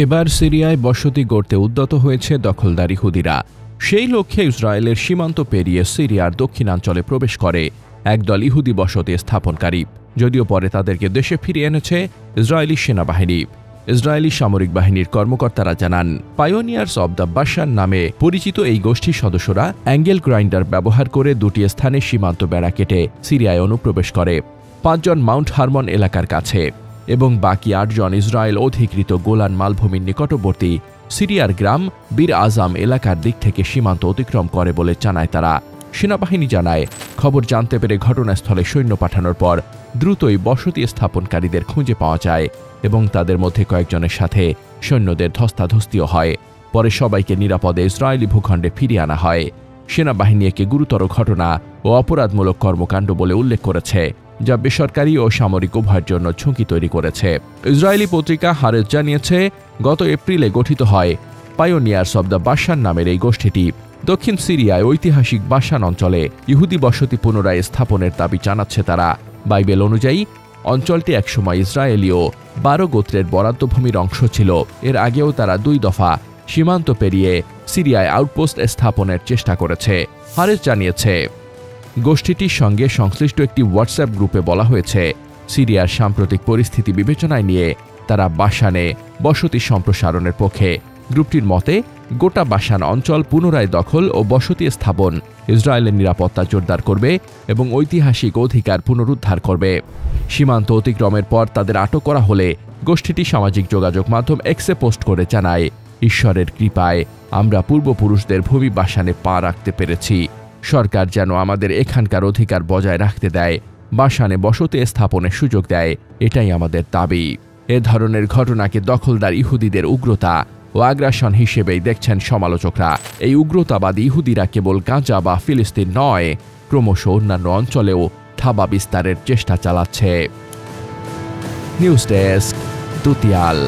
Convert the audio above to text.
এবার সিরিয়ায় বসতি গড়তে উদ্যত হয়েছে দখলদার ইহুদিরা। সেই লক্ষ্যে ইসরায়েলের সীমান্ত পেরিয়ে সিরিয়ার দক্ষিণাঞ্চলে প্রবেশ করে একদল ইহুদি বসতি স্থাপনকারী। যদিও পরে তাদেরকে দেশে ফিরিয়ে এনেছে ইসরায়েলি সেনাবাহিনী। ইসরায়েলি সামরিক বাহিনীর কর্মকর্তারা জানান, পায়োনিয়ার্স অব দ্য বাশার নামে পরিচিত এই গোষ্ঠীর সদস্যরা অ্যাঙ্গেল গ্রাইন্ডার ব্যবহার করে দুটি স্থানে সীমান্ত বেড়া কেটে সিরিয়ায় অনুপ্রবেশ করে। 5 জন মাউন্ট হারমন এলাকার কাছে এবং বাকি 8 জন ইসরায়েল অধিকৃত গোলান মালভূমির নিকটবর্তী সিরিয়ার গ্রাম বীর আজম এলাকার দিক থেকে সীমান্ত অতিক্রম করে বলে জানায় তারা। সেনাবাহিনী জানায়, খবর জানতে পেরে ঘটনাস্থলে সৈন্য পাঠানোর পর দ্রুতই বসতি স্থাপনকারীদের খুঁজে পাওয়া যায় এবং তাদের মধ্যে কয়েকজনের সাথে সৈন্যদের ধস্তাধস্তিও হয়। পরে সবাইকে নিরাপদে ইসরায়েলি ভূখণ্ডে ফিরিয়ে আনা হয়। সেনাবাহিনী একে গুরুতর ঘটনা ও অপরাধমূলক কর্মকাণ্ড বলে উল্লেখ করেছে, যা বেসরকারি ও সামরিক উভয়ের জন্য ঝুঁকি তৈরি করেছে। ইসরায়েলি পত্রিকা হারেস জানিয়েছে, গত এপ্রিলে গঠিত হয় পায়োনিয়ার্স অব দ্য বাশার নামের এই গোষ্ঠীটি দক্ষিণ সিরিয়ায় ঐতিহাসিক বাশান অঞ্চলে ইহুদি বসতি পুনরায় স্থাপনের দাবি জানাচ্ছে তারা। বাইবেল অনুযায়ী অঞ্চলটি একসময় ইসরায়েলীয় 12 গোত্রের বরাদ্দভূমির অংশ ছিল। এর আগেও তারা 2 দফা সীমান্ত পেরিয়ে সিরিয়ায় আউটপোস্ট স্থাপনের চেষ্টা করেছে। হারেস জানিয়েছে, গোষ্ঠীটির সঙ্গে সংশ্লিষ্ট একটি হোয়াটসঅ্যাপ গ্রুপে বলা হয়েছে, সিরিয়ার সাম্প্রতিক পরিস্থিতি বিবেচনায় নিয়ে তারা বাশানে বসতি সম্প্রসারণের পক্ষে। গ্রুপটির মতে, গোটা বাশান অঞ্চল পুনরায় দখল ও বসতি স্থাপন ইসরায়েলের নিরাপত্তা জোরদার করবে এবং ঐতিহাসিক অধিকার পুনরুদ্ধার করবে। সীমান্ত অতিক্রমের পর তাদের আটক করা হলে গোষ্ঠীটি সামাজিক যোগাযোগ মাধ্যম এক্সে পোস্ট করে জানায়, ঈশ্বরের কৃপায় আমরা পূর্বপুরুষদের ভূমি বাশানে পা রাখতে পেরেছি। সরকার যেন আমাদের এখানকার অধিকার বজায় রাখতে দেয়, বাশানে বসতি স্থাপনের সুযোগ দেয়, এটাই আমাদের দাবি। এ ধরনের ঘটনাকে দখলদার ইহুদিদের উগ্রতা ও আগ্রাসন হিসেবেই দেখছেন সমালোচকরা। এই উগ্রতাবাদী ইহুদিরা কেবল গাজা বা ফিলিস্তিন নয়, ক্রমশ অন্যান্য অঞ্চলেও থাবা বিস্তারের চেষ্টা চালাচ্ছে। News desk, দুতিয়াল।